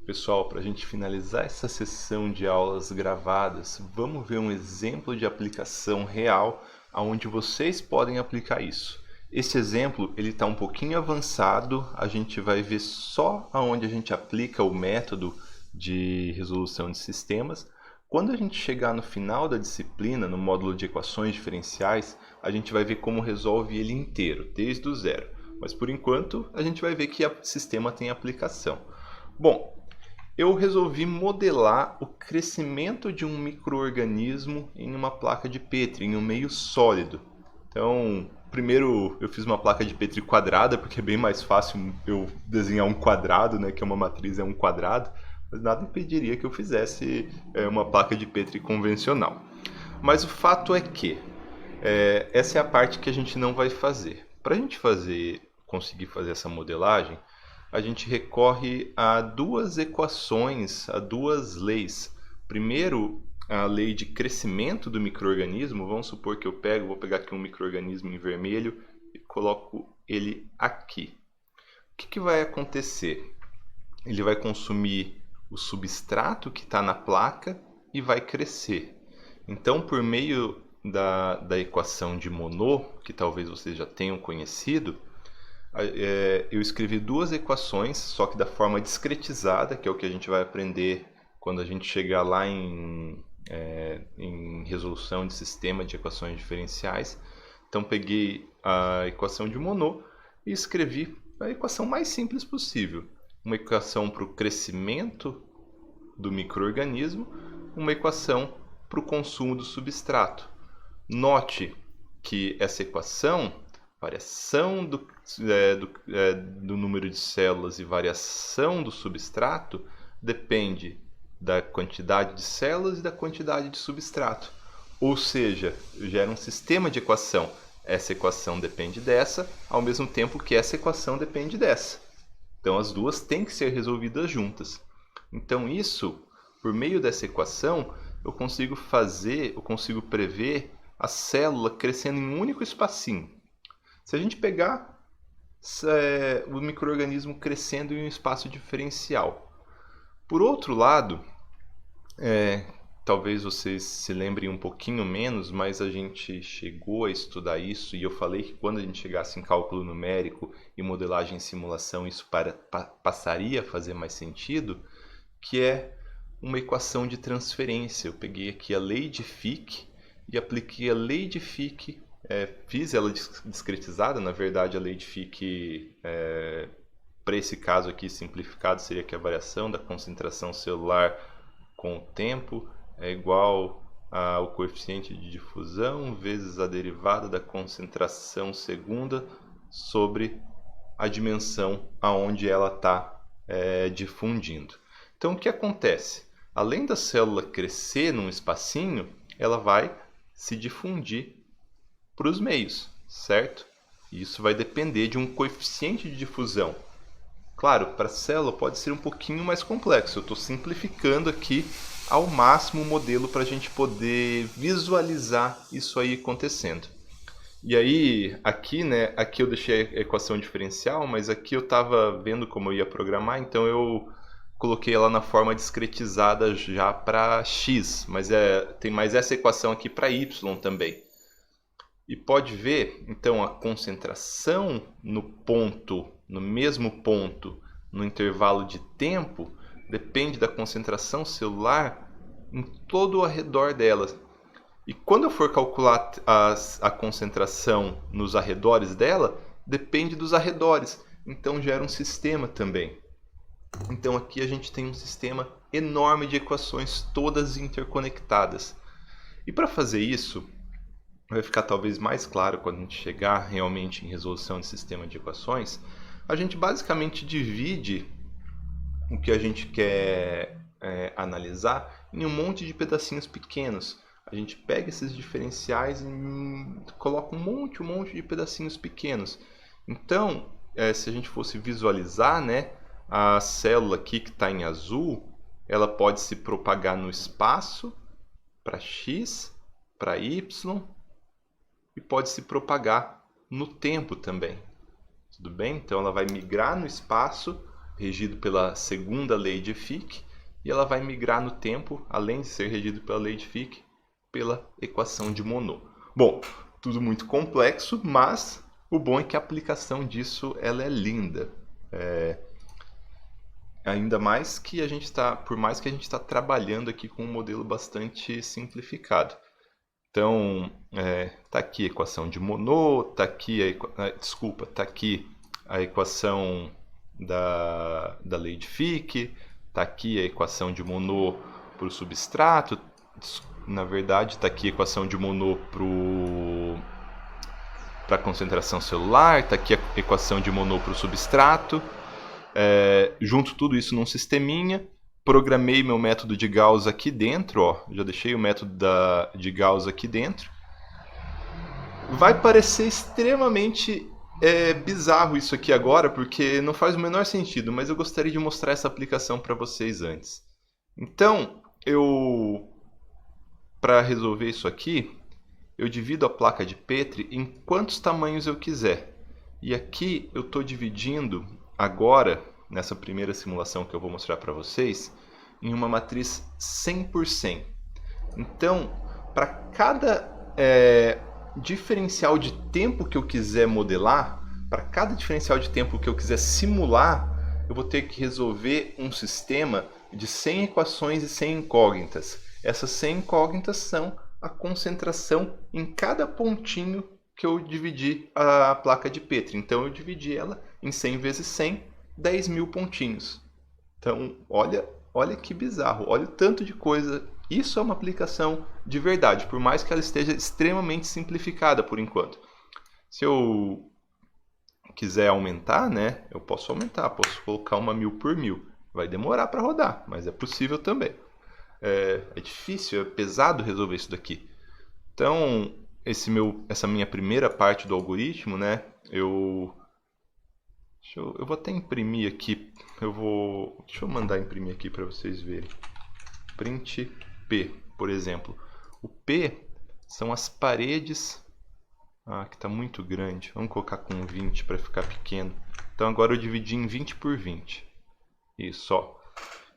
Pessoal, para a gente finalizar essa sessão de aulas gravadas, vamos ver um exemplo de aplicação real onde vocês podem aplicar isso. Esse exemplo ele está um pouquinho avançado, a gente vai ver só aonde a gente aplica o método de resolução de sistemas. Quando a gente chegar no final da disciplina, no módulo de equações diferenciais, a gente vai ver como resolve ele inteiro, desde o zero. Mas por enquanto, a gente vai ver que o sistema tem aplicação. Bom, eu resolvi modelar o crescimento de um micro-organismo em uma placa de Petri, em um meio sólido. Então, primeiro eu fiz uma placa de Petri quadrada, porque é bem mais fácil eu desenhar um quadrado, né, que uma matriz é um quadrado, mas nada impediria que eu fizesse uma placa de Petri convencional. Mas o fato é que essa é a parte que a gente não vai fazer. Para a gente conseguir fazer essa modelagem, a gente recorre a duas equações, a duas leis. Primeiro, a lei de crescimento do micro-organismo. Vamos supor que vou pegar aqui um micro-organismo em vermelho e coloco ele aqui. O que vai acontecer? Ele vai consumir o substrato que está na placa e vai crescer. Então, por meio da equação de Monod, que talvez vocês já tenham conhecido, eu escrevi duas equações, só que da forma discretizada, que é o que a gente vai aprender quando a gente chegar lá em resolução de sistema de equações diferenciais. Então peguei a equação de Monod e escrevi a equação mais simples possível. Uma equação para o crescimento do micro-organismo, uma equação para o consumo do substrato. Note que essa equação, variação do número de células e variação do substrato, depende da quantidade de células e da quantidade de substrato. Ou seja, gera um sistema de equação. Essa equação depende dessa, ao mesmo tempo que essa equação depende dessa. Então as duas têm que ser resolvidas juntas. Então isso, por meio dessa equação, eu consigo prever a célula crescendo em um único espacinho. Se a gente pegar o micro-organismo crescendo em um espaço diferencial. Por outro lado, talvez vocês se lembrem um pouquinho menos, mas a gente chegou a estudar isso e eu falei que quando a gente chegasse em cálculo numérico e modelagem em simulação, isso passaria a fazer mais sentido, que é uma equação de transferência. Eu peguei aqui a lei de Fick e apliquei a lei de Fick, fiz ela discretizada, na verdade a lei de Fick, para esse caso aqui simplificado, seria que a variação da concentração celular com o tempo é igual ao coeficiente de difusão vezes a derivada da concentração segunda sobre a dimensão aonde ela está difundindo. Então o que acontece? Além da célula crescer num espacinho, ela vai se difundir para os meios, certo? E isso vai depender de um coeficiente de difusão. Claro, para a célula pode ser um pouquinho mais complexo. Eu estou simplificando aqui ao máximo o modelo para a gente poder visualizar isso aí acontecendo. E aí, aqui eu deixei a equação diferencial, mas aqui eu estava vendo como eu ia programar, então eu coloquei ela na forma discretizada já para x, mas tem mais essa equação aqui para y também. E pode ver, então, a concentração no mesmo ponto, no intervalo de tempo, depende da concentração celular em todo o arredor dela. E quando eu for calcular a concentração nos arredores dela, depende dos arredores. Então gera um sistema também. Então aqui a gente tem um sistema enorme de equações todas interconectadas. E para fazer isso, vai ficar talvez mais claro quando a gente chegar realmente em resolução de sistema de equações, a gente basicamente divide o que a gente quer analisar em um monte de pedacinhos pequenos. A gente pega esses diferenciais e coloca um monte de pedacinhos pequenos. Então, se a gente fosse visualizar, a célula aqui que está em azul, ela pode se propagar no espaço para x, para y, e pode se propagar no tempo também. Tudo bem? Então ela vai migrar no espaço regido pela segunda lei de Fick, e ela vai migrar no tempo, além de ser regido pela lei de Fick, pela equação de Monod. Bom, tudo muito complexo, mas o bom é que a aplicação disso ela é linda. Ainda mais que por mais que a gente está trabalhando aqui com um modelo bastante simplificado. Então, tá aqui a equação de Monod, tá aqui tá aqui a equação da lei de Fick, tá aqui a equação de Monod para o substrato, na verdade tá aqui a equação de Monod para a concentração celular, tá aqui a equação de Monod para o substrato. Junto tudo isso num sisteminha, programei meu método de Gauss aqui dentro, ó, já deixei o método de Gauss aqui dentro. Vai parecer extremamente bizarro isso aqui agora, porque não faz o menor sentido, mas eu gostaria de mostrar essa aplicação para vocês antes. Então, para resolver isso aqui, eu divido a placa de Petri em quantos tamanhos eu quiser. E aqui eu estou dividindo agora, nessa primeira simulação que eu vou mostrar para vocês, em uma matriz 100 por 100. Então, para cada diferencial de tempo que eu quiser modelar, para cada diferencial de tempo que eu quiser simular, eu vou ter que resolver um sistema de 100 equações e 100 incógnitas. Essas 100 incógnitas são a concentração em cada pontinho que eu dividi a placa de Petri. Então eu dividi ela em 100 vezes 100, 10.000 pontinhos. Então olha que bizarro, olha o tanto de coisa. Isso é uma aplicação de verdade, por mais que ela esteja extremamente simplificada por enquanto. Se eu quiser aumentar, né, eu posso aumentar, posso colocar uma 1000 por 1000. Vai demorar para rodar, mas é possível também. É difícil, é pesado resolver isso daqui. Então, essa minha primeira parte do algoritmo, né, eu vou até imprimir aqui. Deixa eu mandar imprimir aqui para vocês verem. Print P, por exemplo. O P são as paredes. Que está muito grande. Vamos colocar com 20 para ficar pequeno. Então agora eu dividi em 20 por 20. Isso, ó.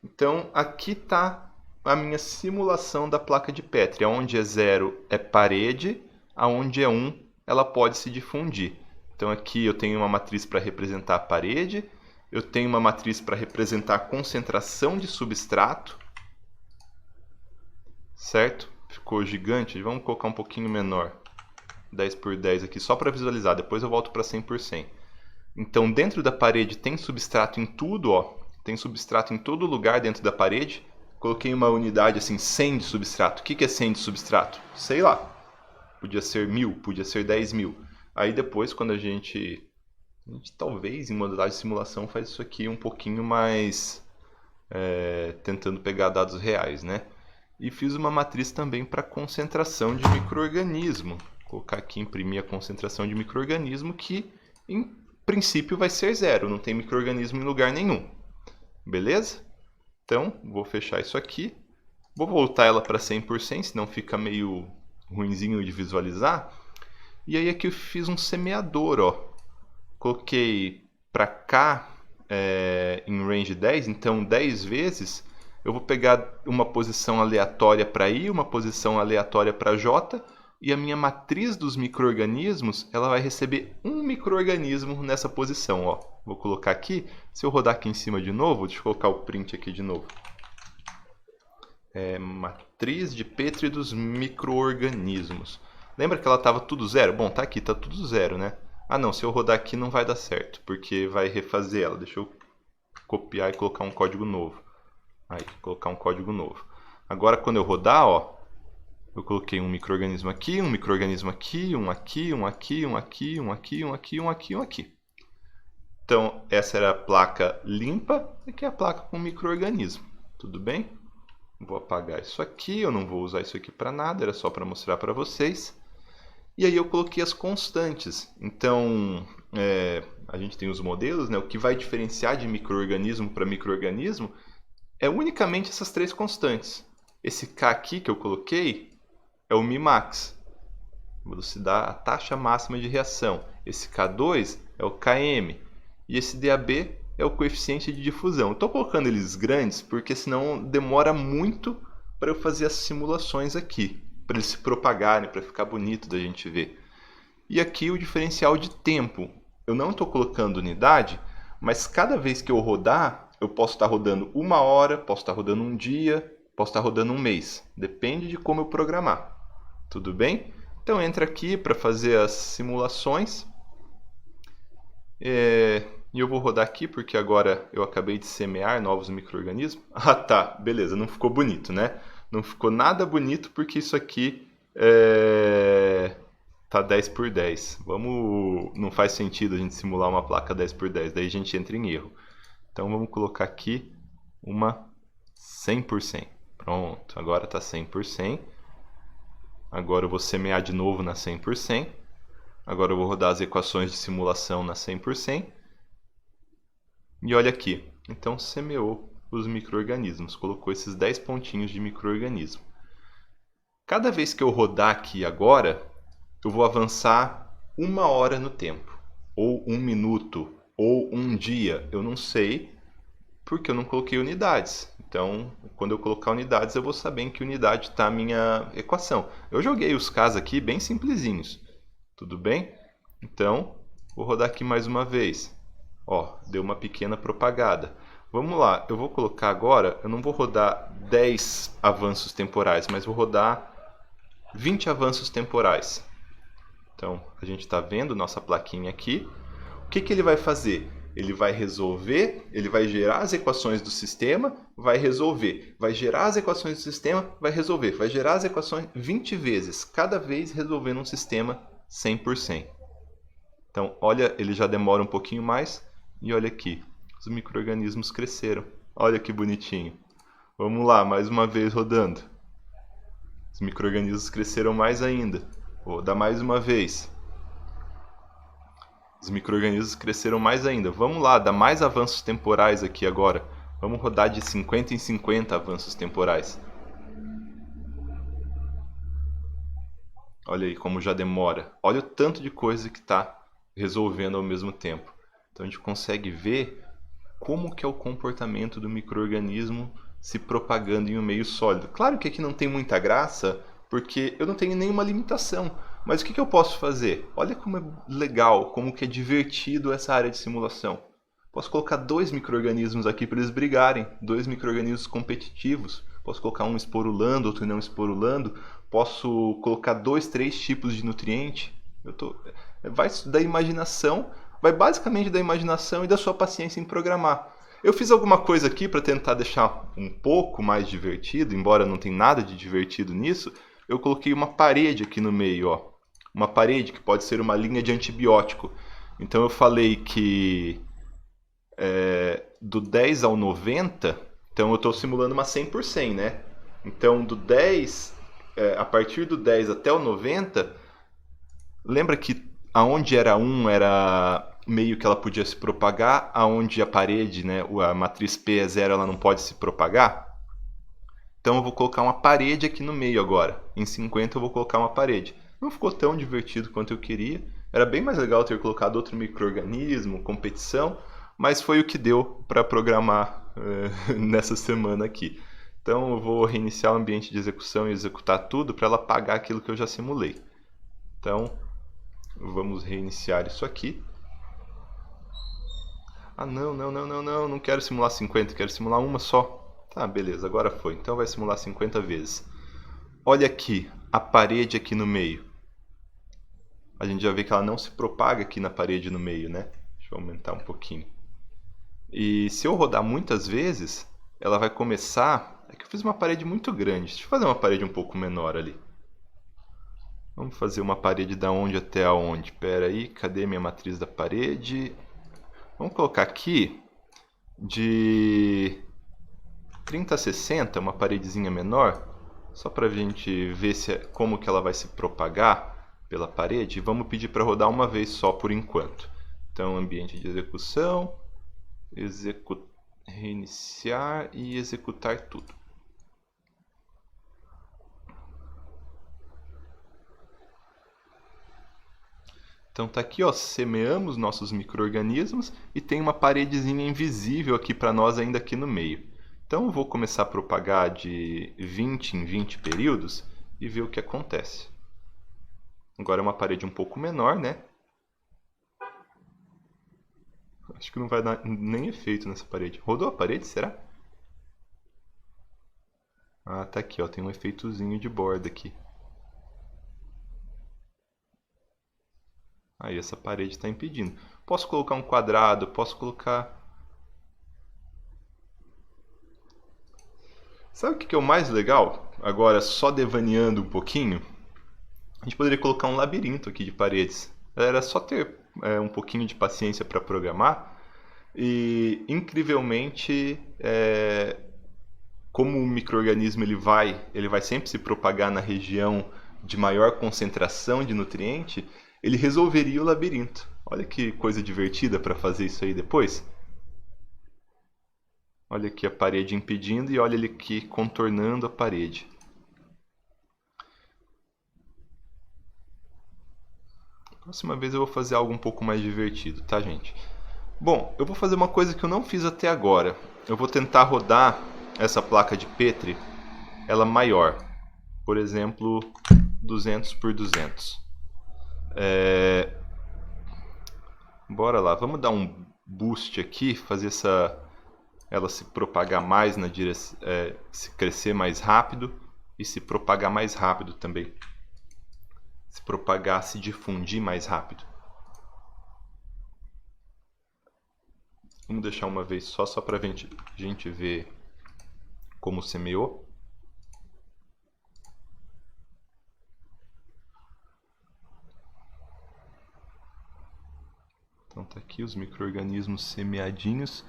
Então aqui está a minha simulação da placa de Petri. Onde é 0 é parede, aonde é 1 ela pode se difundir. Então aqui eu tenho uma matriz para representar a parede, eu tenho uma matriz para representar a concentração de substrato, certo? Ficou gigante, vamos colocar um pouquinho menor, 10 por 10 aqui, só para visualizar, depois eu volto para 100 por 100. Então dentro da parede tem substrato em tudo, ó. Tem substrato em todo lugar dentro da parede. Coloquei uma unidade assim, 100 de substrato. O que é 100 de substrato? Sei lá. Podia ser 1000, podia ser 10.000. Aí depois, quando a gente talvez em modalidade de simulação faz isso aqui um pouquinho mais tentando pegar dados reais, né? E fiz uma matriz também para concentração de micro-organismo. Vou colocar aqui, imprimir a concentração de micro-organismo, que em princípio vai ser 0, não tem micro-organismo em lugar nenhum. Beleza? Então, vou fechar isso aqui. Vou voltar ela para 100%, senão fica meio ruinzinho de visualizar. E aí aqui eu fiz um semeador, ó. Coloquei para cá em range 10, então 10 vezes eu vou pegar uma posição aleatória para I, uma posição aleatória para J, e a minha matriz dos micro-organismos, ela vai receber um micro-organismo nessa posição, ó. Vou colocar aqui, se eu rodar aqui em cima de novo, deixa eu colocar o print aqui de novo. Matriz de Petri dos micro-organismos. Lembra que ela estava tudo 0? Bom, tá aqui, tá tudo 0, né? Ah não, se eu rodar aqui não vai dar certo, porque vai refazer ela. Deixa eu copiar e colocar um código novo. Aí, colocar um código novo. Agora quando eu rodar, ó, eu coloquei um micro-organismo aqui, um micro-organismo aqui, um aqui, um aqui, um aqui, um aqui, um aqui, um aqui, um aqui. Então, essa era a placa limpa, e aqui é a placa com micro-organismo. Tudo bem? Vou apagar isso aqui, eu não vou usar isso aqui para nada, era só para mostrar para vocês. E aí eu coloquei as constantes. Então, a gente tem os modelos, né? O que vai diferenciar de micro-organismo para micro-organismo é unicamente essas 3 constantes. Esse K aqui que eu coloquei é o Mimax, velocidade, a taxa máxima de reação. Esse K2 é o Km. E esse DAB é o coeficiente de difusão. Eu estou colocando eles grandes porque senão demora muito para eu fazer as simulações aqui, para eles se propagarem, para ficar bonito da gente ver. E aqui o diferencial de tempo. Eu não estou colocando unidade, mas cada vez que eu rodar, eu posso estar rodando 1 hora, posso estar rodando um dia, posso estar rodando um mês. Depende de como eu programar. Tudo bem? Então entra aqui para fazer as simulações. E eu vou rodar aqui porque agora eu acabei de semear novos micro-organismos. Ah tá, beleza, não ficou bonito, né? Não ficou nada bonito porque isso aqui tá 10 por 10. Não faz sentido a gente simular uma placa 10 por 10, daí a gente entra em erro. Então vamos colocar aqui uma 100%. Pronto, agora está 100%. Agora eu vou semear de novo na 100%. Agora eu vou rodar as equações de simulação na 100%. E olha aqui, então semeou os micro-organismos, colocou esses 10 pontinhos de micro-organismo. Cada vez que eu rodar aqui agora, eu vou avançar 1 hora no tempo, ou 1 minuto, ou um dia, eu não sei, porque eu não coloquei unidades. Então, quando eu colocar unidades, eu vou saber em que unidade está a minha equação. Eu joguei os casos aqui bem simplesinhos, tudo bem? Então, vou rodar aqui mais uma vez. Ó, deu uma pequena propagada. Vamos lá, eu vou colocar agora, eu não vou rodar 10 avanços temporais, mas vou rodar 20 avanços temporais. Então, a gente está vendo nossa plaquinha aqui. O que ele vai fazer? Ele vai resolver, ele vai gerar as equações do sistema, vai resolver. Vai gerar as equações do sistema, vai resolver. Vai gerar as equações 20 vezes, cada vez resolvendo um sistema 100%. Então, olha, ele já demora um pouquinho mais. E olha aqui, os micro-organismos cresceram. Olha que bonitinho. Vamos lá, mais uma vez rodando. Os micro-organismos cresceram mais ainda. Vou dar mais uma vez. Os micro-organismos cresceram mais ainda. Vamos lá, dar mais avanços temporais aqui agora. Vamos rodar de 50 em 50 avanços temporais. Olha aí como já demora. Olha o tanto de coisa que está resolvendo ao mesmo tempo. Então a gente consegue ver como que é o comportamento do micro-organismo se propagando em um meio sólido. Claro que aqui não tem muita graça, porque eu não tenho nenhuma limitação. Mas o que eu posso fazer? Olha como é legal, como que é divertido essa área de simulação. Posso colocar 2 micro-organismos aqui para eles brigarem, 2 micro-organismos competitivos. Posso colocar um esporulando, outro não esporulando. Posso colocar 2, 3 tipos de nutriente. Vai da imaginação, vai basicamente da imaginação e da sua paciência em programar. Eu fiz alguma coisa aqui para tentar deixar um pouco mais divertido, embora não tenha nada de divertido nisso. Eu coloquei uma parede aqui no meio, ó. Uma parede que pode ser uma linha de antibiótico. Então eu falei que do 10 ao 90, então eu estou simulando uma 100%, né? Então do 10, a partir do 10 até o 90, lembra que aonde era 1 era meio que ela podia se propagar, aonde a parede, né, a matriz P é 0, ela não pode se propagar? Então eu vou colocar uma parede aqui no meio agora. Em 50 eu vou colocar uma parede. Não ficou tão divertido quanto eu queria. Era bem mais legal ter colocado outro micro-organismo, competição, mas foi o que deu para programar nessa semana aqui. Então eu vou reiniciar o ambiente de execução e executar tudo para ela pagar aquilo que eu já simulei. Então vamos reiniciar isso aqui. Ah, não quero simular 50, quero simular uma só. Tá, beleza, agora foi. Então vai simular 50 vezes. Olha aqui, a parede aqui no meio. A gente já vê que ela não se propaga aqui na parede no meio, né? Deixa eu aumentar um pouquinho. E se eu rodar muitas vezes, ela vai começar... É que eu fiz uma parede muito grande. Deixa eu fazer uma parede um pouco menor ali. Vamos fazer uma parede da onde até aonde? Pera aí, cadê minha matriz da parede? Vamos colocar aqui de 30 a 60, uma paredezinha menor, só para a gente ver como que ela vai se propagar pela parede. Vamos pedir para rodar uma vez só por enquanto. Então, ambiente de execução, reiniciar e executar tudo. Então tá aqui, ó, semeamos nossos micro-organismos e tem uma paredezinha invisível aqui para nós ainda aqui no meio. Então eu vou começar a propagar de 20 em 20 períodos e ver o que acontece. Agora é uma parede um pouco menor, né? Acho que não vai dar nem efeito nessa parede. Rodou a parede, será? Ah, tá aqui, ó, tem um efeitozinho de borda aqui. Aí essa parede está impedindo. Posso colocar um quadrado, posso colocar... Sabe o que é o mais legal? Agora, só devaneando um pouquinho, a gente poderia colocar um labirinto aqui de paredes. Era só ter um pouquinho de paciência para programar. E, incrivelmente, como o micro-organismo ele vai sempre se propagar na região de maior concentração de nutriente, ele resolveria o labirinto. Olha que coisa divertida para fazer isso aí depois. Olha aqui a parede impedindo e olha ele aqui contornando a parede. Próxima vez eu vou fazer algo um pouco mais divertido, tá, gente? Bom, eu vou fazer uma coisa que eu não fiz até agora. Eu vou tentar rodar essa placa de Petri, ela maior. Por exemplo, 200 por 200. Bora lá, vamos dar um boost aqui, fazer ela se propagar mais na direção, se crescer mais rápido e se propagar mais rápido também. Se propagar, se difundir mais rápido. Vamos deixar uma vez só para a gente ver como semeou. Então tá aqui os micro-organismos semeadinhos.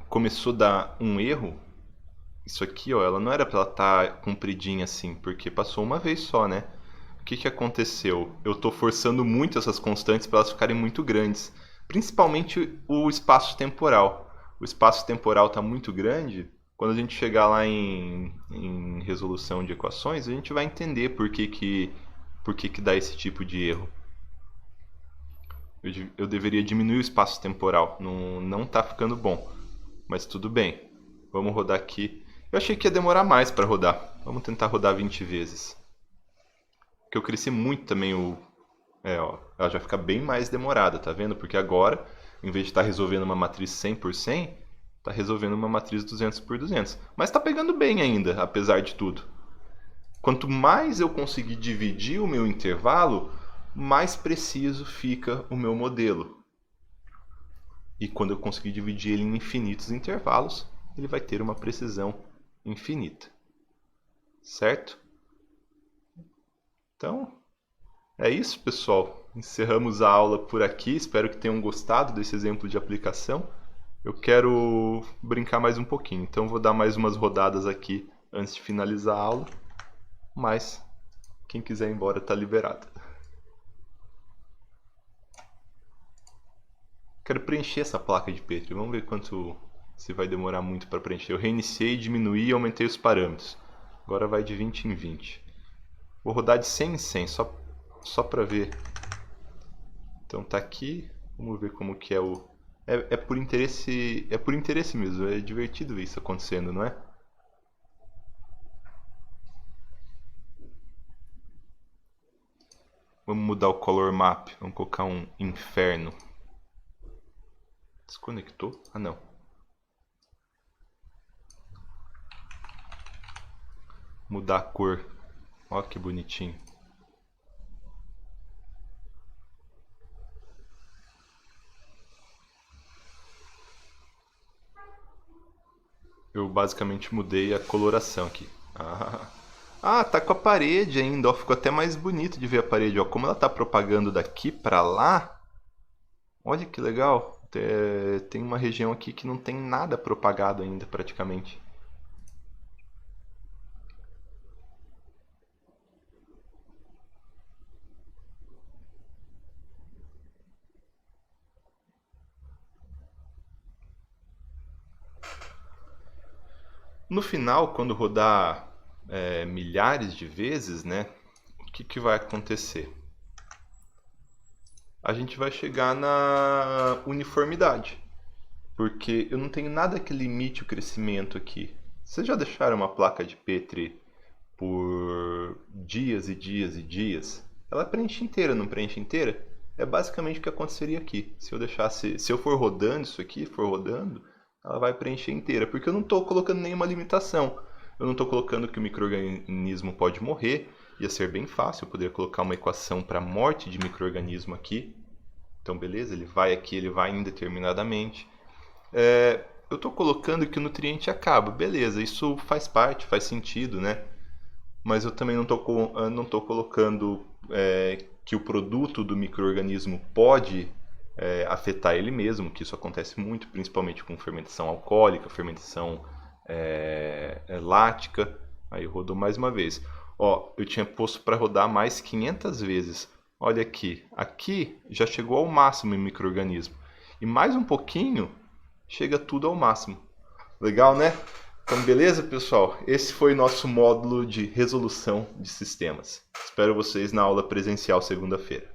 Começou a dar um erro. Isso aqui, ó, ela não era para ela estar compridinha assim, porque passou uma vez só, né? O que aconteceu? Eu estou forçando muito essas constantes para elas ficarem muito grandes. Principalmente o espaço temporal. O espaço temporal está muito grande. Quando a gente chegar lá em resolução de equações, a gente vai entender por que dá esse tipo de erro. Eu deveria diminuir o espaço temporal. Não está ficando bom. Mas tudo bem. Vamos rodar aqui. Eu achei que ia demorar mais para rodar. Vamos tentar rodar 20 vezes. Porque eu cresci muito também ó, ela já fica bem mais demorada, tá vendo? Porque agora, em vez de estar resolvendo uma matriz 100 por 100, está resolvendo uma matriz 200 por 200. Mas está pegando bem ainda, apesar de tudo. Quanto mais eu conseguir dividir o meu intervalo, mais preciso fica o meu modelo. E quando eu conseguir dividir ele em infinitos intervalos, ele vai ter uma precisão infinita. Certo? Então, é isso, pessoal. Encerramos a aula por aqui. Espero que tenham gostado desse exemplo de aplicação. Eu quero brincar mais um pouquinho, então vou dar mais umas rodadas aqui antes de finalizar a aula. Mas quem quiser ir embora está liberado. Quero preencher essa placa de Petri. Vamos ver se vai demorar muito para preencher. Eu reiniciei, diminuí e aumentei os parâmetros. Agora vai de 20 em 20. Vou rodar de 100 em 100, só para ver. Então tá aqui. Vamos ver como que é o... É por interesse mesmo. É divertido ver isso acontecendo, não é? Vamos mudar o color map. Vamos colocar um inferno. Desconectou? Ah, não. Mudar a cor. Olha que bonitinho. Eu basicamente mudei a coloração aqui. Tá com a parede ainda, ó. Ficou até mais bonito de ver a parede, ó. Como ela tá propagando daqui pra lá. Olha que legal. Tem uma região aqui que não tem nada propagado ainda, praticamente. No final, quando rodar milhares de vezes, né, o que vai acontecer? a gente vai chegar na uniformidade. Porque eu não tenho nada que limite o crescimento aqui. Vocês já deixaram uma placa de Petri por dias e dias e dias? Ela preenche inteira, não preenche inteira? É basicamente o que aconteceria aqui. Se eu for rodando isso aqui, for rodando, ela vai preencher inteira, porque eu não estou colocando nenhuma limitação. Eu não estou colocando que o micro-organismo pode morrer. Ia ser bem fácil, eu poderia colocar uma equação para a morte de micro-organismo aqui. Então, beleza, ele vai aqui, ele vai indeterminadamente. Eu estou colocando que o nutriente acaba. Beleza, isso faz parte, faz sentido, né? Mas eu também não estou colocando que o produto do micro-organismo pode afetar ele mesmo, que isso acontece muito, principalmente com fermentação alcoólica, fermentação lática. Aí rodou mais uma vez. Ó, eu tinha posto para rodar mais 500 vezes. Olha aqui, aqui já chegou ao máximo em micro-organismo. E mais um pouquinho, chega tudo ao máximo. Legal, né? Então, beleza, pessoal? Esse foi nosso módulo de resolução de sistemas. Espero vocês na aula presencial segunda-feira.